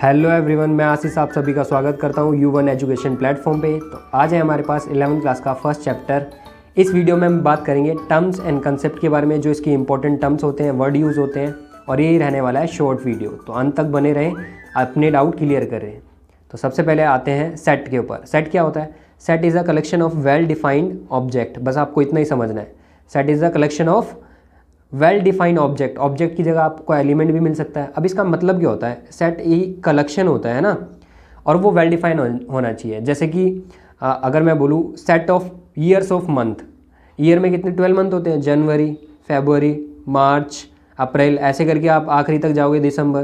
Hello everyone, मैं आशीष आप सभी का स्वागत करता हूँ U1 एजुकेशन प्लेटफॉर्म पे। तो आज है हमारे पास 11th क्लास का फर्स्ट चैप्टर। इस वीडियो में हम बात करेंगे टर्म्स एंड कंसेप्ट के बारे में, जो इसकी इंपॉर्टेंट टर्म्स होते हैं, वर्ड यूज़ होते हैं, और यही रहने वाला है शॉर्ट वीडियो। तो अंत तक बने रहें, अपने डाउट क्लियर कर रहे हैं। तो सबसे पहले आते हैं सेट के ऊपर। सेट क्या होता है? Set is a collection of well defined object. बस आपको इतना ही समझना है। Set is a collection of well defined object. Object की जगह आपको एलिमेंट भी मिल सकता है। अब इसका मतलब क्या होता है? सेट एक कलेक्शन होता है ना, और वो वेल डिफाइंड होना चाहिए। जैसे कि अगर मैं बोलूँ set of years of month, year में कितने 12 मंथ होते हैं? जनवरी, फरवरी, मार्च, अप्रैल, ऐसे करके आप आखिरी तक जाओगे दिसंबर।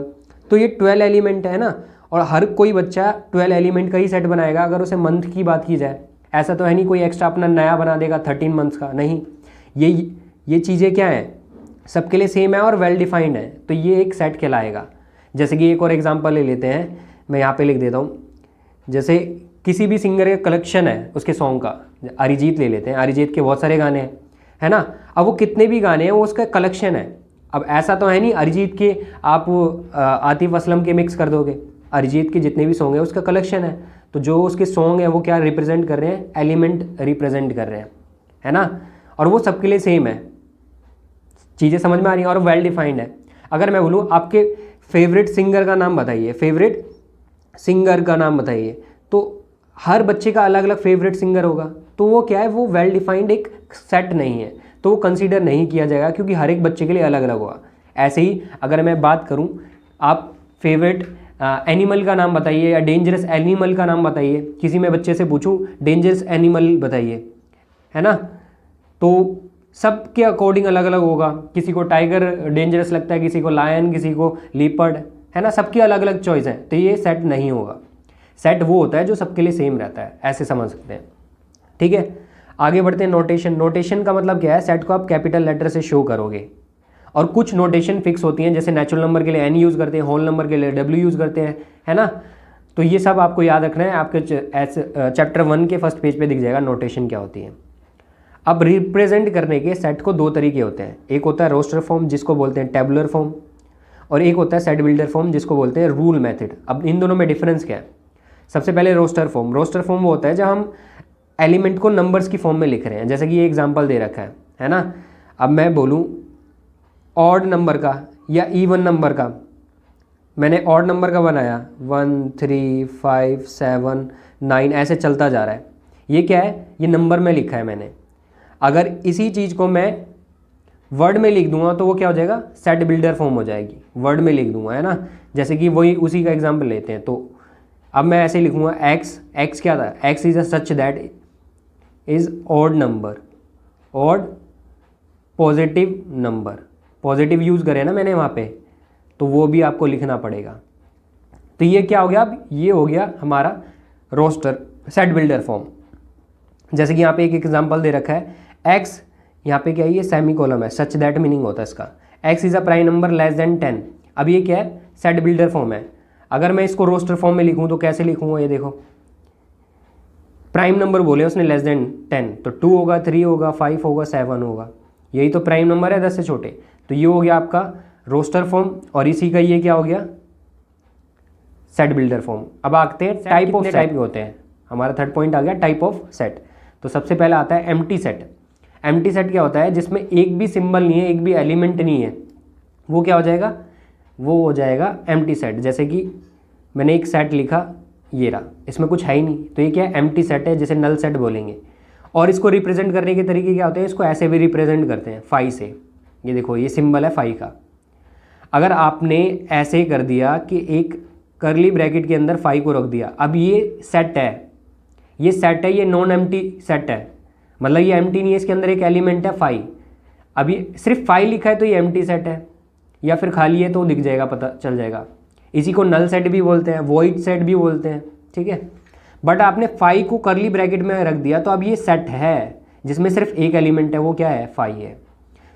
तो ये 12 एलिमेंट है ना, और हर कोई बच्चा 12 एलिमेंट का ही सेट बनाएगा अगर उसे मंथ की बात की जाए। ऐसा तो है नहीं कोई एक्स्ट्रा अपना नया बना देगा 13 मंथ्स का, नहीं। ये चीज़ें क्या हैं? सबके लिए सेम है और वेल डिफाइंड है, तो ये एक सेट कहलाएगा। जैसे कि एक और एग्जांपल ले लेते हैं, मैं यहाँ पे लिख देता हूँ। जैसे किसी भी सिंगर का कलेक्शन है उसके सॉन्ग का, अरिजीत ले लेते हैं। अरिजीत के बहुत सारे गाने हैं, है ना। अब वो कितने भी गाने हैं वो उसका कलेक्शन है। अब ऐसा तो है नहीं अरिजीत के आप आतिफ असलम के मिक्स कर दोगे। अरिजीत के जितने भी सॉन्ग हैं उसका कलेक्शन है। तो जो उसके सॉन्ग है वो क्या रिप्रेजेंट कर रहे हैं? एलिमेंट रिप्रेजेंट कर रहे हैं, है ना। और वो सबके लिए सेम है। चीज़ें समझ में आ रही हैं और वेल डिफाइंड है। अगर मैं बोलूँ आपके फेवरेट सिंगर का नाम बताइए, फेवरेट सिंगर का नाम बताइए, तो हर बच्चे का अलग अलग फेवरेट सिंगर होगा। तो वो क्या है? वो वेल डिफाइंड एक सेट नहीं है, तो वो कंसीडर नहीं किया जाएगा, क्योंकि हर एक बच्चे के लिए अलग अलग होगा। ऐसे ही अगर मैं बात करूँ, आप फेवरेट एनिमल का नाम बताइए या डेंजरस एनिमल का नाम बताइए। किसी मैं बच्चे से पूछूँ डेंजरस एनिमल बताइए, है ना, तो सबके अकॉर्डिंग अलग अलग होगा। किसी को टाइगर डेंजरस लगता है, किसी को लायन, किसी को लीपर्ड, है ना। सबकी अलग अलग चॉइस है, तो ये सेट नहीं होगा। सेट वो होता है जो सबके लिए सेम रहता है, ऐसे समझ सकते हैं, ठीक है। आगे बढ़ते हैं। नोटेशन। नोटेशन का मतलब क्या है? सेट को आप कैपिटल लेटर से शो करोगे, और कुछ नोटेशन फिक्स होती हैं। जैसे नेचुरल नंबर के लिए एन यूज़ करते हैं, होल नंबर के लिए डब्ल्यू यूज़ करते हैं, है ना। तो ये सब आपको याद रखना है। आपके चैप्टर 1 के फर्स्ट पेज पे दिख जाएगा नोटेशन क्या होती है। अब रिप्रेजेंट करने के सेट को दो तरीके होते हैं। एक होता है रोस्टर फॉर्म, जिसको बोलते हैं टेबुलर फॉर्म, और एक होता है सेट बिल्डर फॉर्म, जिसको बोलते हैं रूल मेथड। अब इन दोनों में डिफरेंस क्या है? सबसे पहले रोस्टर फॉर्म। रोस्टर फॉर्म वो होता है जब हम एलिमेंट को नंबर्स की फॉर्म में लिख रहे हैं। जैसे कि ये एग्जांपल दे रखा है ना। अब मैं बोलूँ ऑड नंबर का या इवन नंबर का, मैंने ऑड नंबर का बनाया 1 3 5 7 9, ऐसे चलता जा रहा है। ये क्या है? ये नंबर में लिखा है मैंने। अगर इसी चीज़ को मैं वर्ड में लिख दूंगा तो वो क्या हो जाएगा? सेट बिल्डर फॉर्म हो जाएगी। वर्ड में लिख दूंगा, है ना। जैसे कि वही उसी का एग्जांपल लेते हैं। तो अब मैं ऐसे लिखूंगा एक्स। एक्स क्या था? X is a such that is odd number, odd positive number. Positive use करें ना मैंने वहाँ पे, तो वो भी आपको लिखना पड़ेगा। तो ये क्या हो गया? अब ये हो गया हमारा रोस्टर, सेट बिल्डर फॉर्म। जैसे कि यहाँ पे एक एग्जांपल दे रखा है, एक्स, यहाँ पे क्या है? ये सेमी कॉलम है, सच दैट मीनिंग होता है इसका। X is a prime number less than 10। अब ये क्या है? सेट बिल्डर फॉर्म है। अगर मैं इसको रोस्टर फॉर्म में लिखूँ तो कैसे लिखूँगा? ये देखो, प्राइम नंबर बोले उसने लेस देन 10, तो 2 होगा, 3 होगा, 5 होगा, 7 होगा। यही तो प्राइम नंबर है 10 से छोटे। तो ये हो गया आपका रोस्टर फॉर्म, और इसी का ये क्या हो गया? Set builder form. अब आते हैं टाइप ऑफ टाइप के होते हैं। हमारा थर्ड पॉइंट आ गया टाइप ऑफ सेट। तो सबसे पहला आता है एम्प्टी सेट। एम्प्टी सेट क्या होता है? जिसमें एक भी सिंबल नहीं है, एक भी एलिमेंट नहीं है, वो क्या हो जाएगा? वो हो जाएगा एम्प्टी सेट। जैसे कि मैंने एक सेट लिखा, ये रहा, इसमें कुछ है ही नहीं, तो ये क्या है? एम्प्टी सेट है, जिसे नल सेट बोलेंगे। और इसको रिप्रेजेंट करने के तरीके क्या होते हैं? इसको ऐसे भी रिप्रेजेंट करते हैं, फाई से। ये देखो, ये सिंबल है फाई का। अगर आपने ऐसे कर दिया कि एक करली ब्रैकेट के अंदर फाई को रख दिया, अब ये सेट है, ये सेट है, ये नॉन एम्प्टी सेट है, मतलब ये एम्प्टी नहीं है, इसके अंदर एक एलिमेंट है फाई। अब ये सिर्फ फाई लिखा है तो ये एम्प्टी सेट है, या फिर खाली है तो दिख जाएगा, पता चल जाएगा। इसी को नल सेट भी बोलते हैं, वॉइड सेट भी बोलते हैं, ठीक है। बट आपने फाई को करली ब्रैकेट में रख दिया, तो अब ये सेट है जिसमें सिर्फ एक एलिमेंट है, वो क्या है? फाई है।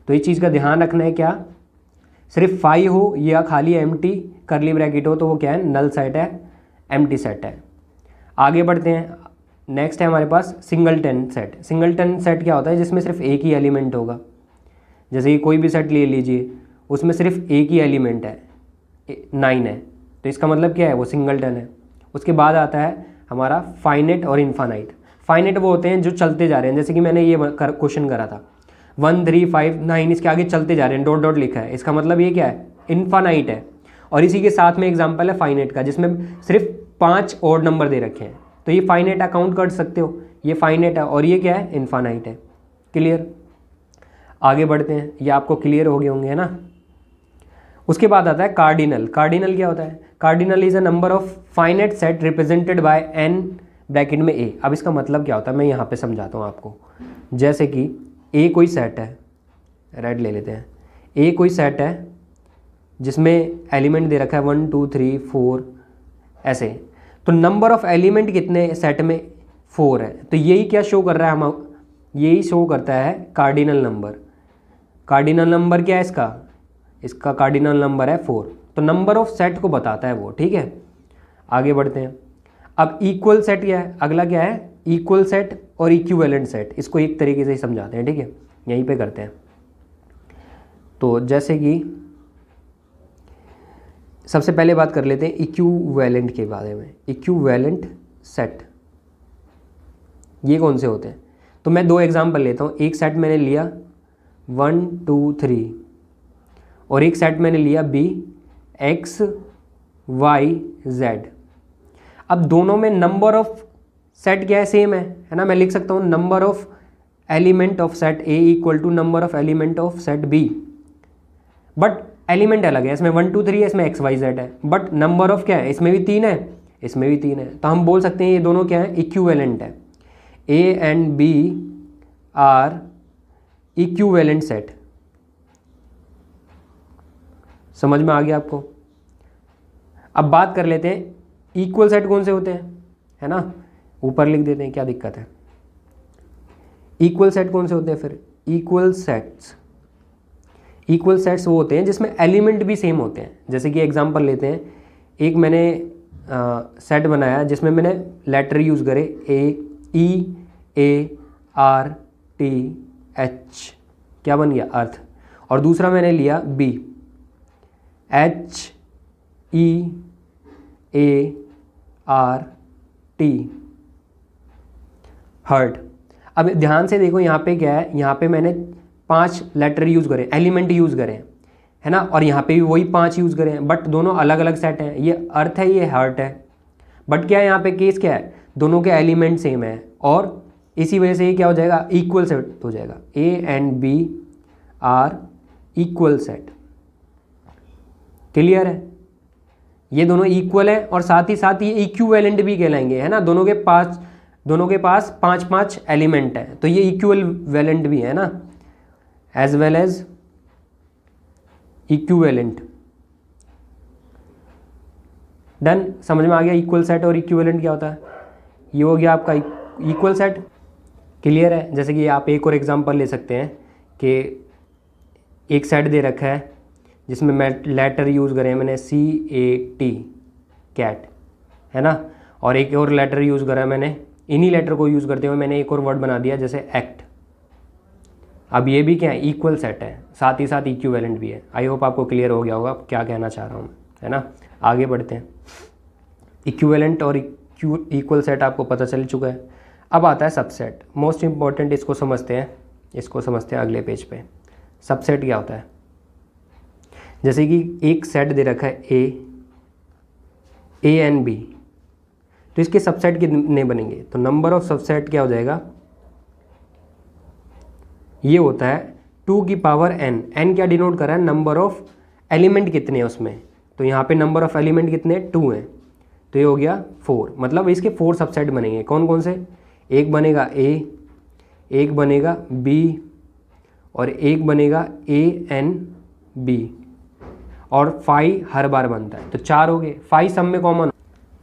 तो इस चीज़ का ध्यान रखना है, क्या सिर्फ फाई हो या खाली एम्प्टी करली ब्रैकेट हो तो वो क्या है? नल सेट है, एम्प्टी सेट है। आगे बढ़ते हैं। नेक्स्ट है हमारे पास सिंगलटन सेट। सिंगलटन सेट क्या होता है? जिसमें सिर्फ एक ही एलिमेंट होगा। जैसे कि कोई भी सेट ले लीजिए, उसमें सिर्फ एक ही एलिमेंट है, 9 है, तो इसका मतलब क्या है, वो सिंगलटन है। उसके बाद आता है हमारा फाइनेट और इन्फानाइट। फाइनेट वो होते हैं जो चलते जा रहे हैं, जैसे कि मैंने ये क्वेश्चन करा था 1 3 5 9, इसके आगे चलते जा रहे हैं, डॉट डॉट लिखा है, इसका मतलब ये क्या है, इन्फानाइट है। और इसी के साथ में एग्जाम्पल है फाइनेट का, जिसमें सिर्फ 5 ऑड नंबर दे रखे हैं, तो ये फाइनेट अकाउंट कर सकते हो, ये फाइनेट है और ये क्या है, इन्फानाइट है। क्लियर, आगे बढ़ते हैं, ये आपको क्लियर हो गए होंगे, है ना। उसके बाद आता है कार्डिनल। कार्डिनल क्या होता है, cardinal is a number of finite set represented by n bracket में ए। अब इसका मतलब क्या होता है मैं यहाँ पे समझाता हूँ आपको। जैसे कि ए कोई सेट है, रेड ले लेते हैं, ए कोई सेट है जिसमें एलिमेंट दे रखा है 1 2 3 4 ऐसे, तो नंबर ऑफ एलिमेंट कितने सेट में, 4 है। तो यही क्या शो कर रहा है, हम यही शो करता है कार्डिनल नंबर। कार्डिनल नंबर क्या है इसका कार्डिनल नंबर है 4, तो नंबर ऑफ सेट को बताता है वो, ठीक है। आगे बढ़ते हैं। अब इक्वल सेट क्या है, अगला क्या है, इक्वल सेट और इक्विवेलेंट सेट, इसको एक तरीके से ही समझाते हैं, ठीक है, यहीं पे करते हैं। तो जैसे कि सबसे पहले बात कर लेते हैं इक्विवेलेंट के बारे में। इक्विवेलेंट सेट ये कौन से होते हैं, तो मैं 2 एग्जाम्पल लेता हूँ। एक सेट मैंने लिया 1 2 3 और एक सेट मैंने लिया बी एक्स वाई जेड। अब दोनों में नंबर ऑफ सेट क्या है, सेम है ना। मैं लिख सकता हूँ number of element of set A equal to number of element of set B, but element अलग है, इसमें 1 2 3 है, इसमें एक्स वाई जेड है, बट नंबर ऑफ क्या है, इसमें भी 3 है, इसमें भी 3 है। तो हम बोल सकते हैं ये दोनों क्या है, इक्विवेलेंट है। A and B are equivalent set. समझ में आ गया आपको। अब बात कर लेते हैं इक्वल सेट कौन से होते हैं, है ना, ऊपर लिख देते हैं, क्या दिक्कत है। इक्वल सेट कौन से होते हैं फिर, इक्वल सेट्स वो होते हैं जिसमें एलिमेंट भी सेम होते हैं। जैसे कि एग्जांपल लेते हैं, एक मैंने सेट बनाया जिसमें मैंने लेटर यूज़ करे ए आर टी एच, क्या बन गया, अर्थ। और दूसरा मैंने लिया बी HEART, हर्ट। अब ध्यान से देखो यहाँ पे क्या है, यहाँ पे मैंने 5 लेटर यूज़ करें, एलिमेंट यूज़ करें, है ना, और यहाँ पे भी वही 5 यूज़ करें, बट दोनों अलग अलग सेट हैं। ये अर्थ है, ये हर्ट है, बट क्या है यहाँ पे केस क्या है, दोनों के एलिमेंट सेम है, और इसी वजह से ये क्या हो जाएगा, इक्वल सेट हो जाएगा। A and B are equal set. Clear है, ये दोनों इक्वल है और साथ ही साथ ये इक्विवेलेंट भी कहलाएंगे, है ना। दोनों के पास 5 एलिमेंट है, तो ये इक्विवेलेंट भी है ना, as well as equivalent. Done, समझ में आ गया इक्वल सेट और इक्विवेलेंट क्या होता है। ये हो गया आपका इक्वल सेट। क्लियर है। जैसे कि आप एक और एग्जांपल ले सकते हैं कि एक सेट दे रखा है जिसमें मैं लेटर यूज़ करें, मैंने CAT कैट, है ना, और एक और लेटर यूज़ करा मैंने, इन्हीं लेटर को यूज़ करते हुए मैंने एक और वर्ड बना दिया जैसे एक्ट। अब ये भी क्या है, इक्वल सेट है, साथ ही साथ इक्विवेलेंट भी है। आई होप आपको क्लियर हो गया होगा क्या कहना चाह रहा हूँ, है ना। आगे बढ़ते हैं। इक्विवेलेंट और इक्वल सेट आपको पता चल चुका है। अब आता है सबसेट, मोस्ट इम्पॉर्टेंट, इसको समझते हैं अगले पेज पे। सबसेट क्या होता है, जैसे कि एक सेट दे रखा है ए एंड बी, तो इसके सबसेट कितने बनेंगे, तो नंबर ऑफ सबसेट क्या हो जाएगा, ये होता है 2 की पावर n। n क्या डिनोट कर रहा है, नंबर ऑफ एलिमेंट कितने हैं उसमें, तो यहाँ पे नंबर ऑफ एलिमेंट कितने, 2 हैं, तो ये हो गया 4। मतलब इसके 4 सबसेट बनेंगे। कौन कौन से, एक बनेगा A, एक बनेगा B और एक बनेगा ANB, और 5 हर बार बनता है, तो 4 हो गए। 5 सब में कॉमन।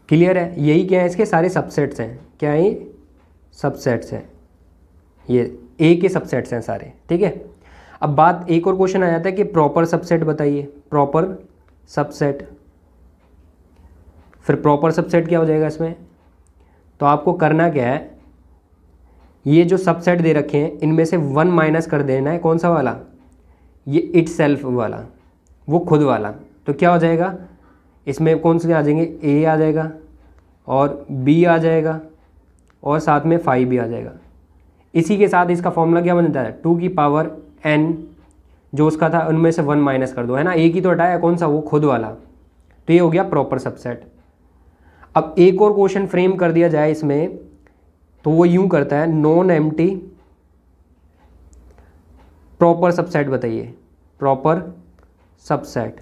क्लियर है, यही क्या है, इसके सारे सबसेट्स हैं। क्या है, सबसेट्स हैं, ये A के सबसेट्स हैं सारे, ठीक है। अब बात एक और क्वेश्चन आ जाता है कि प्रॉपर सबसेट बताइए, प्रॉपर सबसेट। फिर प्रॉपर सबसेट क्या हो जाएगा इसमें, तो आपको करना क्या है, ये जो सबसेट दे रखे हैं इनमें से 1 माइनस कर देना है। कौन सा वाला, ये इटसेल्फ वाला, वो खुद वाला। तो क्या हो जाएगा, इसमें कौन से आ जाएंगे, ए आ जाएगा और बी आ जाएगा और साथ में 5 भी आ जाएगा। इसी के साथ इसका फॉर्मूला क्या बनता है, 2 की पावर n जो उसका था उनमें से 1 माइनस कर दो, है ना, एक ही तो हटाया, कौन सा, वो खुद वाला। तो ये हो गया प्रॉपर सबसेट। अब एक और क्वेश्चन फ्रेम कर दिया जाए इसमें, तो वो यूं करता है, नॉन एम्प्टी प्रॉपर सबसेट बताइए, प्रॉपर सबसेट।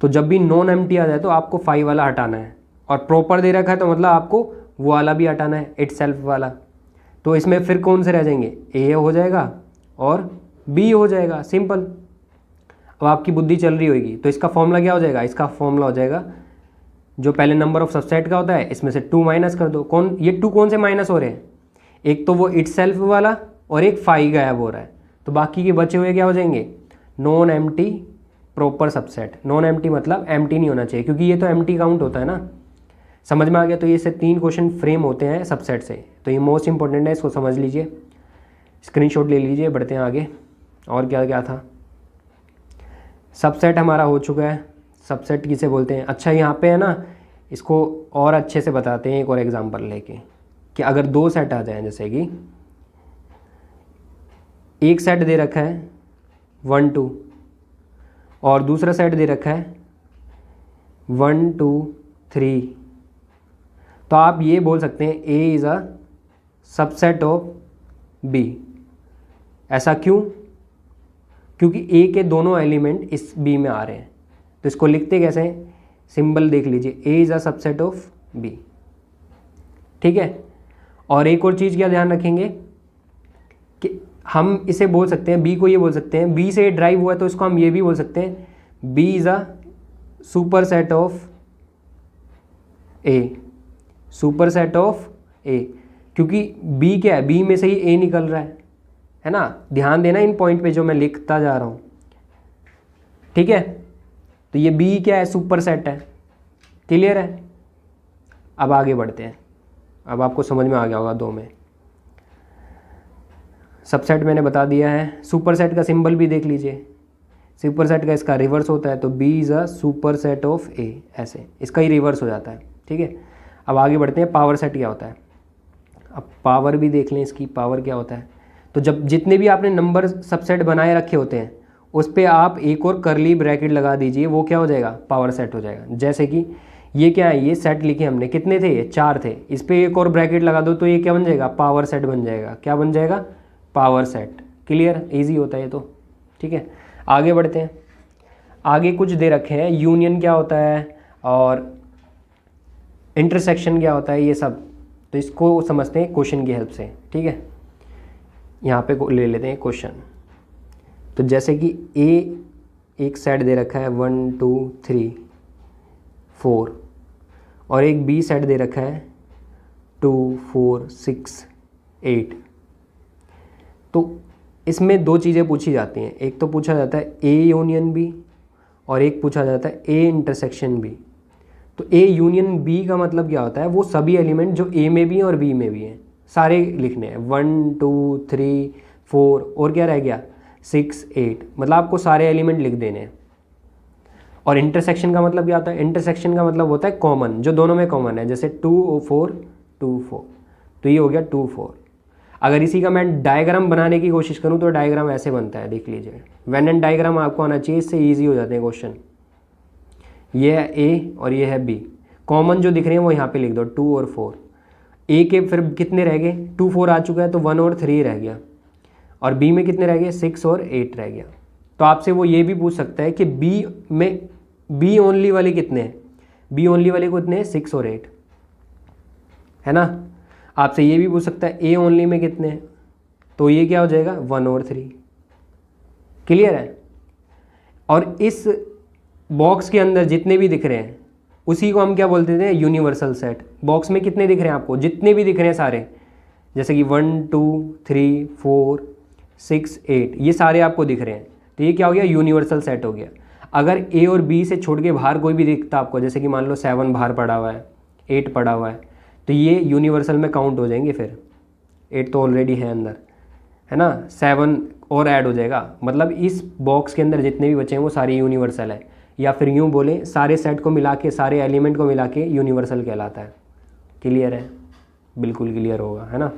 तो जब भी नॉन एम्प्टी आ जाए तो आपको 5 वाला हटाना है, और प्रॉपर दे रखा है तो मतलब आपको वो वाला भी हटाना है, इटसेल्फ वाला। तो इसमें फिर कौन से रह जाएंगे, ए हो जाएगा और बी हो जाएगा, सिंपल। अब आपकी बुद्धि चल रही होगी, तो इसका फॉर्मूला क्या हो जाएगा, इसका फॉर्मूला हो जाएगा जो पहले नंबर ऑफ सबसेट का होता है, इसमें से 2 माइनस कर दो। कौन, ये 2 कौन से माइनस हो रहे हैं, एक तो वो इटसेल्फ वाला और एक 5 गायब हो रहा है, तो बाकी के बचे हुए क्या हो जाएंगे, non empty proper subset. Non empty मतलब एम्प्टी नहीं होना चाहिए, क्योंकि ये तो एम्प्टी काउंट होता है ना। समझ में आ गया। तो ये से 3 क्वेश्चन फ्रेम होते हैं सबसेट से, तो ये मोस्ट इंपॉर्टेंट है, इसको समझ लीजिए, स्क्रीनशॉट ले लीजिए। बढ़ते हैं आगे, और क्या क्या था। सबसेट हमारा हो चुका है, सबसेट किसे बोलते हैं। अच्छा यहाँ पे है ना, इसको और अच्छे से बताते हैं एक और एग्जांपल लेके, कि अगर 2 सेट आ जाएं, जैसे कि एक सेट दे रखा है 1 2 और दूसरा सेट दे रखा है 1 2 3, तो आप ये बोल सकते हैं A is a subset of B. ऐसा क्यों, क्योंकि ए के दोनों एलिमेंट इस बी में आ रहे हैं। तो इसको लिखते कैसे हैं, सिंबल देख लीजिए, A is a subset of B, ठीक है। और एक और चीज़ क्या ध्यान रखेंगे कि हम इसे बोल सकते हैं, बी को ये बोल सकते हैं, बी से ड्राइव हुआ है तो इसको हम ये भी बोल सकते हैं, B is a superset of A, superset of A, क्योंकि बी क्या है, बी में से ही ए निकल रहा है ना। ध्यान देना इन पॉइंट पे जो मैं लिखता जा रहा हूँ, ठीक है। तो ये बी क्या है, सुपर सेट है, क्लियर है। अब आगे बढ़ते हैं, अब आपको समझ में आ गया होगा 2 में। सबसेट मैंने बता दिया है, सुपर सेट का सिंबल भी देख लीजिए, सुपर सेट का इसका रिवर्स होता है, तो B is a superset of A, ऐसे इसका ही रिवर्स हो जाता है, ठीक है। अब आगे बढ़ते हैं, पावर सेट क्या होता है। अब पावर भी देख लें, इसकी पावर क्या होता है। तो जब जितने भी आपने नंबर सबसेट बनाए रखे होते हैं उस पर आप एक और करली ब्रैकेट लगा दीजिए, वो क्या हो जाएगा, पावर सेट हो जाएगा। जैसे कि ये क्या है, ये सेट लिखे हमने, कितने थे, ये 4 थे, इस पर एक और ब्रैकेट लगा दो तो ये क्या बन जाएगा, पावर सेट बन जाएगा। क्या बन जाएगा, पावर सेट। क्लियर, इजी होता है ये तो, ठीक है। आगे बढ़ते हैं, आगे कुछ दे रखे हैं, यूनियन क्या होता है और इंटरसेक्शन क्या होता है, ये सब तो इसको समझते हैं क्वेश्चन की हेल्प से, ठीक है। यहाँ पे ले लेते हैं क्वेश्चन। तो जैसे कि ए एक सेट दे रखा है 1 2 3 4 और एक बी सेट दे रखा है 2 4 6 8। तो इसमें 2 चीज़ें पूछी जाती हैं, एक तो पूछा जाता है ए यूनियन बी और एक पूछा जाता है ए इंटरसेक्शन बी। तो ए यूनियन बी का मतलब क्या होता है, वो सभी एलिमेंट जो ए में भी हैं और बी में भी हैं सारे लिखने हैं, 1 2 3 4 और क्या रह गया 6 8, मतलब आपको सारे एलिमेंट लिख देने हैं। और इंटरसेक्शन का मतलब क्या होता है, इंटरसेक्शन का मतलब होता है कॉमन, जो दोनों में कॉमन है, जैसे 2 और 4 2 4, तो ये हो गया 2 4। अगर इसी का मैं डायग्राम बनाने की कोशिश करूँ तो डायग्राम ऐसे बनता है, देख लीजिए, वेन एंड डायग्राम आपको आना चाहिए, इससे ईजी हो जाते हैं क्वेश्चन। ये है ए और ये है बी, कॉमन जो दिख रहे हैं वो यहाँ पे लिख दो 2 और 4। ए के फिर कितने रह गए, 2 4 आ चुका है तो 1 और 3 रह गया, और बी में कितने रह गए 6 और 8 रह गया। तो आपसे वो ये भी पूछ सकता है कि बी में बी ओनली वाले कितने हैं, बी ओनली वाले को कितने हैं 6 और 8, है ना। आपसे ये भी पूछ सकता है ए ओनली में कितने हैं, तो ये क्या हो जाएगा 1 और 3। क्लियर है। और इस बॉक्स के अंदर जितने भी दिख रहे हैं उसी को हम क्या बोलते थे, यूनिवर्सल सेट। बॉक्स में कितने दिख रहे हैं आपको, जितने भी दिख रहे हैं सारे, जैसे कि 1 2 3 4 6 8, ये सारे आपको दिख रहे हैं, तो ये क्या हो गया, यूनिवर्सल सेट हो गया। अगर ए और बी से छोड़ के बाहर कोई भी दिखता आपको, जैसे कि मान लो 7 बाहर पड़ा हुआ है, 8 पड़ा हुआ है, तो ये यूनिवर्सल में काउंट हो जाएंगे। फिर 8 तो ऑलरेडी है अंदर, है ना, 7 और ऐड हो जाएगा, मतलब इस बॉक्स के अंदर जितने भी बचे हैं वो सारे यूनिवर्सल है। या फिर यूँ बोलें सारे सेट को मिला के, सारे एलिमेंट को मिला के यूनिवर्सल कहलाता है। क्लियर है? बिल्कुल क्लियर होगा, है ना।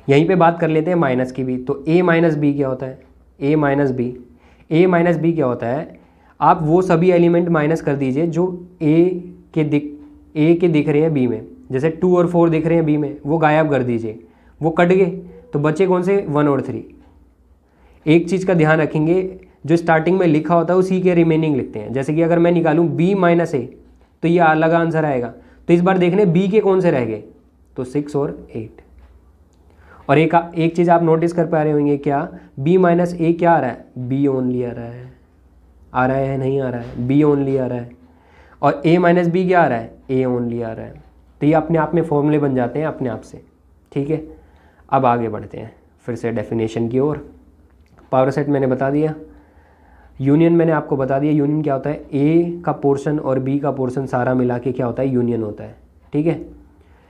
यहीं पे बात कर लेते हैं माइनस की भी। तो a माइनस बी क्या होता है? a minus B, a minus B क्या होता है? आप वो सभी एलिमेंट माइनस कर दीजिए जो a के दिख रहे हैं b में। जैसे 2 और 4 दिख रहे हैं b में, वो गायब कर दीजिए, वो कट गए, तो बचे कौन से? 1 और 3। एक चीज़ का ध्यान रखेंगे, जो स्टार्टिंग में लिखा होता है उसी के रिमेनिंग लिखते हैं। जैसे कि अगर मैं निकालूं b माइनस ए, तो ये अलग आंसर आएगा। तो इस बार देखने b के कौन से रह गए? तो 6 और 8। और एक चीज़ आप नोटिस कर पा रहे होंगे, क्या b माइनस ए क्या आ रहा है? b ओनली आ रहा है। आ रहा है नहीं आ रहा है? b ओनली आ रहा है। और a माइनस बी क्या आ रहा है? a ओनली आ रहा है। तो ये अपने आप में फॉर्मूले बन जाते हैं अपने आप से। ठीक है, अब आगे बढ़ते हैं फिर से डेफिनेशन की ओर। पावर सेट मैंने बता दिया, यूनियन मैंने आपको बता दिया। यूनियन क्या होता है? ए का पोर्शन और बी का पोर्शन सारा मिला के क्या होता है? यूनियन होता है। ठीक है।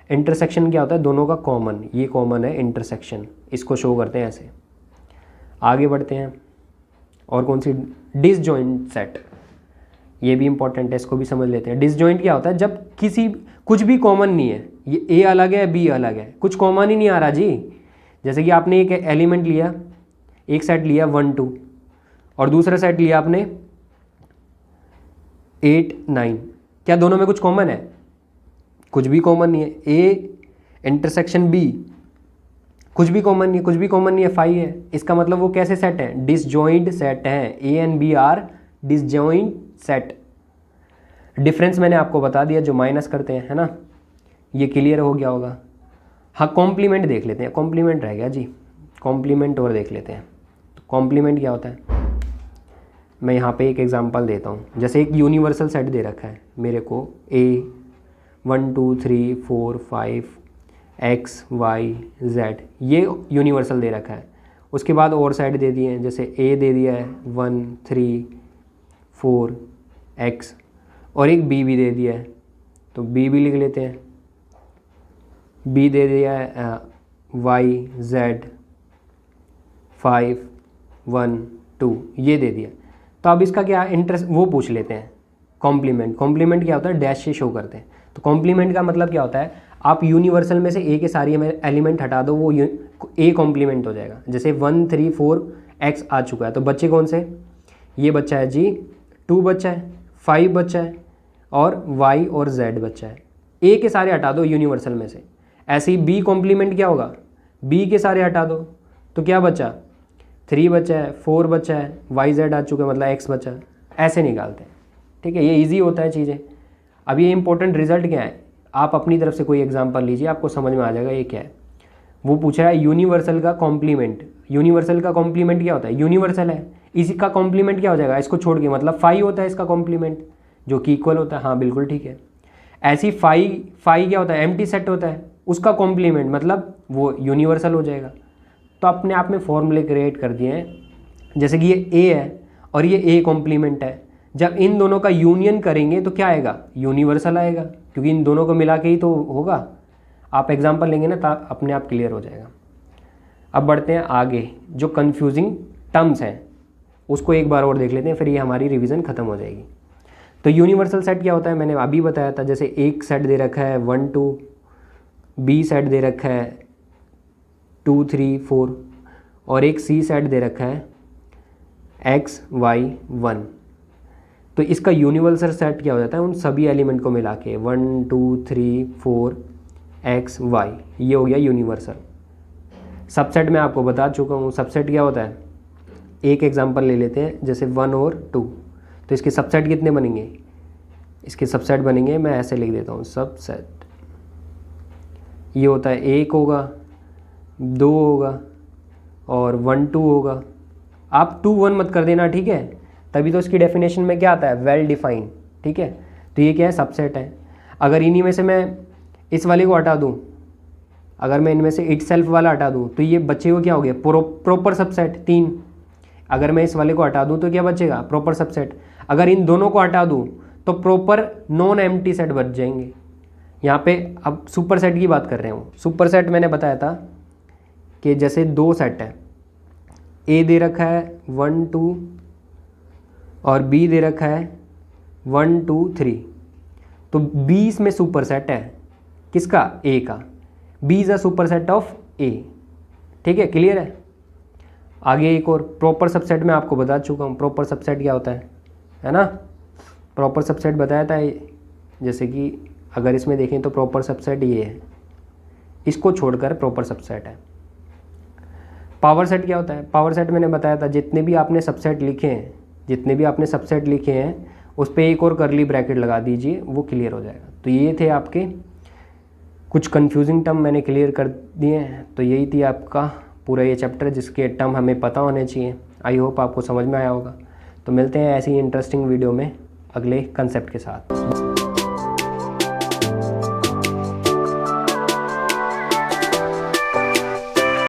इंटरसेक्शन क्या होता है? दोनों का कॉमन, ये कॉमन है इंटरसेक्शन, इसको शो करते हैं ऐसे। आगे बढ़ते हैं, और कौन सी? डिसजॉइंट सेट, ये भी इंपॉर्टेंट है, इसको भी समझ लेते हैं। डिसजॉइंट क्या होता है? जब कुछ भी कॉमन नहीं है, ये ए अलग है बी अलग है, कुछ कॉमन ही नहीं आ रहा जी। जैसे कि आपने एक एलिमेंट लिया, एक सेट लिया 1 2, और दूसरा सेट लिया आपने 8 9, क्या दोनों में कुछ कॉमन है? कुछ भी कॉमन नहीं है। ए इंटरसेक्शन बी, कुछ भी कॉमन नहीं है, कुछ भी कॉमन नहीं है, 5 है। इसका मतलब वो कैसे सेट है? डिसजॉइंट सेट है। A and B are disjoint set. Difference मैंने आपको बता दिया, जो माइनस करते हैं, है ना। ये क्लियर हो गया होगा। हाँ, कॉम्प्लीमेंट देख लेते हैं। कॉम्प्लीमेंट रह गया जी, कॉम्प्लीमेंट और देख लेते हैं। तो कॉम्प्लीमेंट क्या होता है? मैं यहाँ पे एक एग्जांपल देता हूँ। जैसे एक यूनिवर्सल सेट दे रखा है मेरे को, ए 1 2 3 4 5 x y z, ये यूनिवर्सल दे रखा है। उसके बाद और सेट दे दिए हैं, जैसे ए दे दिया है 1 3 4 x, और एक b भी दे दिया है, तो b भी लिख लेते हैं। b दे दिया है y z 5 1 2, ये दे दिया। तो अब इसका क्या इंटरेस्ट, वो पूछ लेते हैं। कॉम्प्लीमेंट, कॉम्प्लीमेंट क्या होता है? डैश से शो करते हैं। तो कॉम्प्लीमेंट का मतलब क्या होता है? आप यूनिवर्सल में से ए के सारी एलिमेंट हटा दो, वो ए कॉम्प्लीमेंट हो जाएगा। जैसे 1 3 4 x आ चुका है, तो बच्चे कौन से? ये बच्चा है जी 2 बच्चा है, 5 बच्चा है, और y और z बच्चा है। ए के सारे हटा दो यूनिवर्सल में से। ऐसे ही बी कॉम्प्लीमेंट क्या होगा? बी के सारे हटा दो, तो क्या बचा? 3 बचा है, 4 बचा है, वाई जेड आ चुका है, मतलब x बचा है। ऐसे निकालते हैं। ठीक है, ये इजी होता है चीज़ें। अब ये इंपॉर्टेंट रिजल्ट क्या है? आप अपनी तरफ से कोई एग्जांपल लीजिए, आपको समझ में आ जाएगा ये क्या है। वो पूछ रहा है यूनिवर्सल का कॉम्प्लीमेंट। यूनिवर्सल का कॉम्प्लीमेंट क्या होता है? यूनिवर्सल है, इसी का कॉम्प्लीमेंट क्या हो जाएगा? इसको छोड़ के, मतलब 5 होता है इसका कॉम्प्लीमेंट, जो कि इक्वल होता है। हाँ बिल्कुल ठीक है। ऐसी 5 क्या होता है? एम्प्टी सेट होता है, उसका कॉम्प्लीमेंट मतलब वो यूनिवर्सल हो जाएगा। तो अपने आप में फॉर्मूले क्रिएट कर दिए हैं। जैसे कि ये ए है और ये ए कॉम्प्लीमेंट है, जब इन दोनों का यूनियन करेंगे तो क्या आएगा? यूनिवर्सल आएगा, क्योंकि इन दोनों को मिला के ही तो होगा। आप एग्जांपल लेंगे ना, तो अपने आप क्लियर हो जाएगा। अब बढ़ते हैं आगे, जो कंफ्यूजिंग टर्म्स हैं उसको एक बार और देख लेते हैं, फिर ये हमारी रिवीजन खत्म हो जाएगी। तो यूनिवर्सल सेट क्या होता है? मैंने अभी बताया था। जैसे एक सेट दे रखा है 1 2, बी सेट दे रखा है 2 3 4, और एक सी सेट दे रखा है x y 1। तो इसका यूनिवर्सल सेट क्या हो जाता है? उन सभी एलिमेंट को मिला के 1 2 3 4 x y, ये हो गया यूनिवर्सल। सबसेट मैं आपको बता चुका हूँ। सबसेट क्या होता है? एक एग्जांपल ले लेते हैं, जैसे 1 और 2। तो इसके सबसेट कितने बनेंगे? इसके सबसेट बनेंगे, मैं ऐसे लिख देता हूँ, सबसेट ये होता है 1 होगा, 2 होगा, और 1 2 होगा। आप 2 1 मत कर देना, ठीक है? तभी तो इसकी डेफिनेशन में क्या आता है? Well defined. ठीक है, तो ये क्या है? सबसेट है। अगर इन्हीं में से मैं इस वाले को हटा दूं, अगर मैं इनमें से इट सेल्फ वाला हटा दूं, तो ये बच्चे को क्या हो गया? Proper subset 3। अगर मैं इस वाले को हटा दूं तो क्या बचेगा? Proper subset. अगर इन दोनों को हटा दूं तो प्रॉपर नॉन एम्प्टी सेट बच जाएंगे। यहाँ पे अब सुपर सेट की बात कर रहे हूँ। सुपर सेट मैंने बताया था कि जैसे 2 सेट है, ए दे रखा है 1 2 और बी दे रखा है 1 2 3, तो B इसमें सुपर सेट है किसका, A का। B is a superset of A। ठीक है, क्लियर है। आगे एक और प्रॉपर सबसेट में आपको बता चुका हूँ, प्रॉपर सबसेट क्या होता है ना। प्रॉपर सबसेट बताया था, जैसे कि अगर इसमें देखें तो प्रॉपर सबसेट ये है, इसको छोड़कर प्रॉपर सबसेट है। पावर सेट क्या होता है, पावर सेट मैंने बताया था, जितने भी आपने सबसेट लिखे हैं, जितने भी आपने सबसेट लिखे हैं उस पर एक और करली ब्रैकेट लगा दीजिए, वो क्लियर हो जाएगा। तो ये थे आपके कुछ कंफ्यूजिंग टर्म, मैंने क्लियर कर दिए हैं। तो यही थी आपका पूरा ये चैप्टर जिसके टर्म हमें पता होने चाहिए। आई होप आपको समझ में आया होगा। तो मिलते हैं ऐसी इंटरेस्टिंग वीडियो में अगले कंसेप्ट के साथ।